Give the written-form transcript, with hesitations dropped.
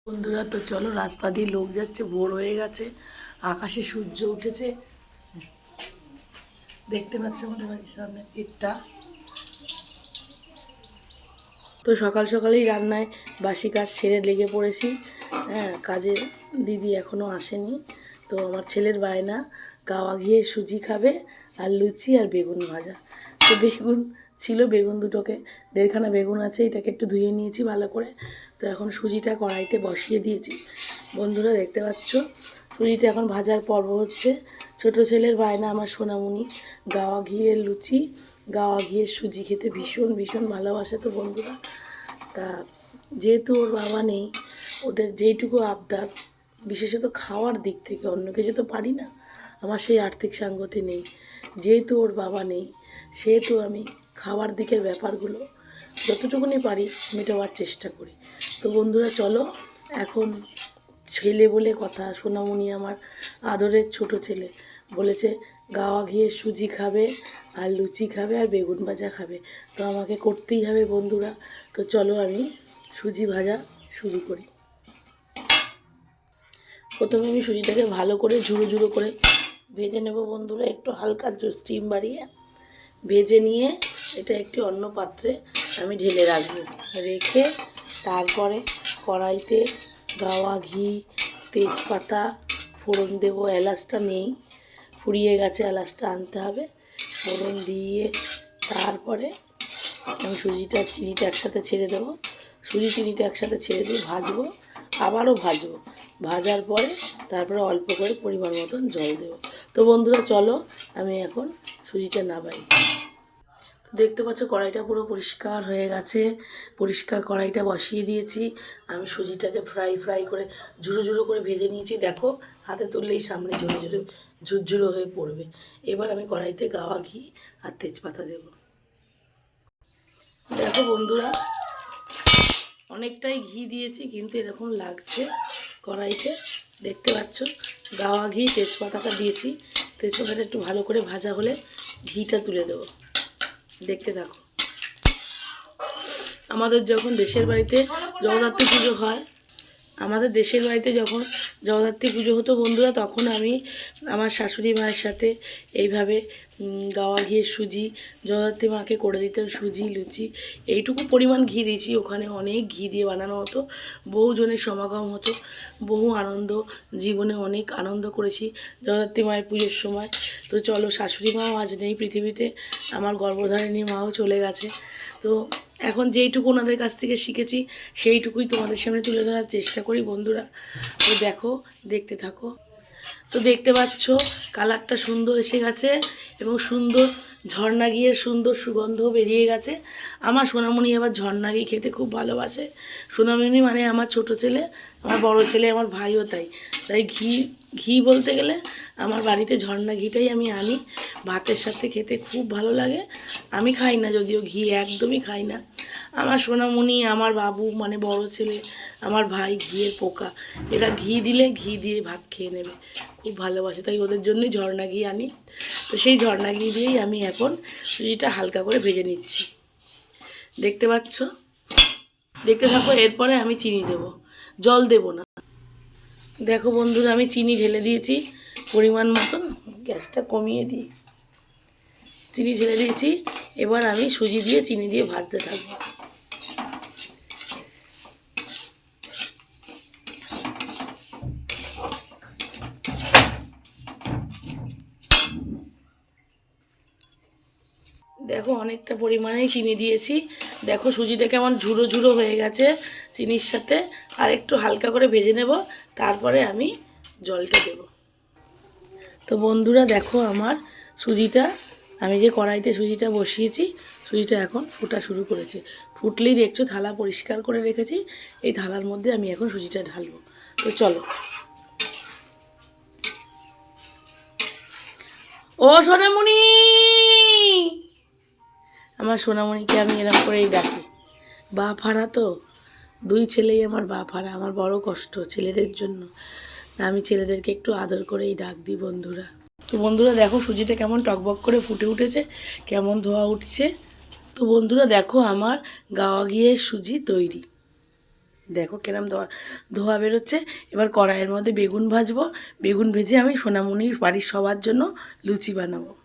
বন্ধুরা তো চলো, রাস্তা দিয়ে লোক যাচ্ছে, ভোর হয়ে গেছে, আকাশে সূর্য উঠেছে, দেখতে পাচ্ছ আমাদের বাড়ির সামনে গেটটা। তো সকাল সকালেই রান্নায় বাসি কাজ ছেড়ে লেগে পড়েছি। হ্যাঁ, কাজের দিদি এখনও আসেনি। তো আমার ছেলের বায়না গাওয়া ঘিয়ে সুজি খাবে, আর লুচি আর বেগুন ভাজা। তো বেগুন ছিল, বেগুন দুটোকে, দেড়খানা বেগুন আছে, এটাকে একটু ধুয়ে নিয়েছি ভালো করে। তো এখন সুজিটা কড়াইতে বসিয়ে দিয়েছি। বন্ধুরা দেখতে পাচ্ছ, সুজিটা এখন ভাজার পর্ব হচ্ছে। ছোট ছেলের বায়না আমার সোনামণি গাওয়া ঘিয়ের লুচি, গাওয়া ঘিয়ের সুজি খেতে ভীষণ ভীষণ ভালোবাসে। তো বন্ধুরা, তা যেহেতু ওর বাবা নেই, ওদের যেইটুকু আবদার, বিশেষত খাওয়ার দিক থেকে, অন্য কিছু তো পারি না, আমার সেই আর্থিক সঙ্গতি নেই। যেহেতু ওর বাবা নেই, সেহেতু আমি খাওয়ার দিকের ব্যাপারগুলো যতটুকুনি পারি মেটাবার চেষ্টা করি। তো বন্ধুরা চলো, এখন ছেলে বলে কথা, সোনামণি আমার আদরের ছোট ছেলে বলেছে গাওয়া ঘিয়ে সুজি খাবে, আর লুচি খাবে, আর বেগুন ভাজা খাবে। তো আমাকে করতেই হবে বন্ধুরা। তো চলো আমি সুজি ভাজা শুরু করি। প্রথমে আমি সুজিটাকে ভালো করে ঝুড়ো ঝুড়ো করে ভেজে নেব বন্ধুরা, একটু হালকা স্টিম বাড়িয়ে ভেজে নিয়ে এটা একটি অন্য পাত্রে আমি ঢেলে রাখবো। রেখে তারপরে কড়াইতে গাওয়া ঘি, তেজপাতা ফোড়ন দেবো। এলাচটা নেই, ফুরিয়ে গেছে, এলাচটা আনতে হবে। ফোড়ন দিয়ে তারপরে আমি সুজিটা চিনিটা একসাথে ছেড়ে দেবো। সুজি চিনিটা একসাথে ছেড়ে দিয়ে ভাজবো, আবারও ভাজবো। ভাজার পরে তারপরে অল্প করে পরিমাণ মতন জল দেবো। তো বন্ধুরা চলো, আমি এখন সুজিটা নামাই। দেখতে পাচ্ছ কড়াইটা পুরো পরিষ্কার হয়ে গেছে। পরিষ্কার কড়াইটা বসিয়ে দিয়েছি। আমি সুজিটাকে ফ্রাই করে ঝুড়ো ঝুড়ো করে ভেজে নিয়েছি। দেখো, হাতে তুললেই সামনে ঝুড়ো ঝুড়ো ঝুরঝুরো হয়ে পড়বে। এবার আমি কড়াইতে গাওয়া ঘি আর তেজপাতা দেব। দেখো বন্ধুরা, অনেকটাই ঘি দিয়েছি, কিন্তু এরকম লাগছে কড়াইতে। দেখতে পাচ্ছ, গাওয়া ঘি তেজপাতাটা দিয়েছি। তেজপাতাটা একটু ভালো করে ভাজা হলে ঘিটা তুলে দেবো। দেখতে থাকো। আমাদের যখন দেশের বাড়িতে জগদ্ধাত্রী পুজো হয়, আমাদের দেশের বাড়িতে যখন জগদ্ধাত্রী পুজো হতো বন্ধুরা, তখন আমি আমার শাশুড়ি মায়ের সাথে এইভাবে গাওয়া ঘিয়ের সুজি জগদ্ধাত্রী মাকে করে দিতাম। সুজি লুচি এইটুকু পরিমাণ ঘি দিয়েছি, ওখানে অনেক ঘি দিয়ে বানানো হতো। বহুজনের সমাগম হতো, বহু আনন্দ, জীবনে অনেক আনন্দ করেছি জগদ্ধাত্রী মায়ের পুজোর সময়। তো চলো, শাশুড়ি মাও আজ নেই পৃথিবীতে, আমার গর্ভধারিণী মাও চলে গেছে। তো এখন যেইটুকু ওনাদের কাছ থেকে শিখেছি সেইটুকুই তোমাদের সামনে তুলে ধরার চেষ্টা করি বন্ধুরা। তো দেখো, দেখতে থাকো। তো দেখতে পাচ্ছ কালারটা সুন্দর এসে গেছে, এবং সুন্দর ঝর্ণা ঘিয়ের সুন্দর সুগন্ধ বেরিয়ে গেছে। আমার সোনামণি আবার ঝর্ণা ঘি খেতে খুব ভালোবাসে। সোনামণি মানে আমার ছোট ছেলে, আমার বড় ছেলে, আমার ভাইও তাই। তাই ঘি বলতে গেলে আমার বাড়িতে ঝর্ণা ঘিটাই আমি আনি। ভাতের সাথে খেতে খুব ভালো লাগে। আমি খাই না, যদিও ঘি একদমই খাই না। আমার সোনামণি, আমার বাবু মানে বড় ছেলে, আমার ভাই ঘিয়ের পোকা। এরা ঘি দিলে ঘি দিয়ে ভাত খেয়ে নেবে, খুব ভালোবাসে। তাই ওদের জন্যই ঝর্ণা ঘি আনি। তো সেই ঝর্ণা ঘি দিয়েই আমি এখন সুজিটা হালকা করে ভেজে নিচ্ছি। দেখতে পাচ্ছ, দেখতে থাকো। এরপরে আমি চিনি দেব, জল দেব না। দেখো বন্ধুরা, আমি চিনি ঢেলে দিয়েছি পরিমাণ মতন। গ্যাসটা কমিয়ে দিই, চিনি ঢেলে দিয়েছি। এবার আমি সুজি দিয়ে চিনি দিয়ে ভাজতে থাকবো। দেখো, অনেকটা পরিমাণেই চিনি দিয়েছি। দেখো সুজিটা কেমন ঝুড়ো ঝুড়ো হয়ে গেছে চিনির সাথে। আর একটু হালকা করে ভেজে নেব, তারপরে আমি জলটা দেব। তো বন্ধুরা দেখো, আমার সুজিটা, আমি যে কড়াইতে সুজিটা বসিয়েছি, সুজিটা এখন ফোটা শুরু করেছে। ফুটলেই দেখছো, থালা পরিষ্কার করে রেখেছি, এই থালার মধ্যে আমি এখন সুজিটা ঢালবো। তো চলো। ও সোনামণি, আমার সোনামণিকে আমি এরকম করেই ডাকি। বাপ হারা তো, দুই ছেলেই আমার বাপ হারা। আমার বড় কষ্ট ছেলেদের জন্য। আমি ছেলেদেরকে একটু আদর করেই ডাক দিই বন্ধুরা। তো বন্ধুরা দেখো, সুজিটা কেমন টকবক করে ফুটে উঠেছে, কেমন ধোয়া উঠছে। তো বন্ধুরা দেখো, আমার গাওয়া ঘিয়ের সুজি তৈরি। দেখো কিরম ধোয়া বেরোচ্ছে। এবার কড়াইয়ের মধ্যে বেগুন ভাজবো, বেগুন ভেজে আমি সোনামণির বাড়ির সবার জন্য লুচি বানাবো।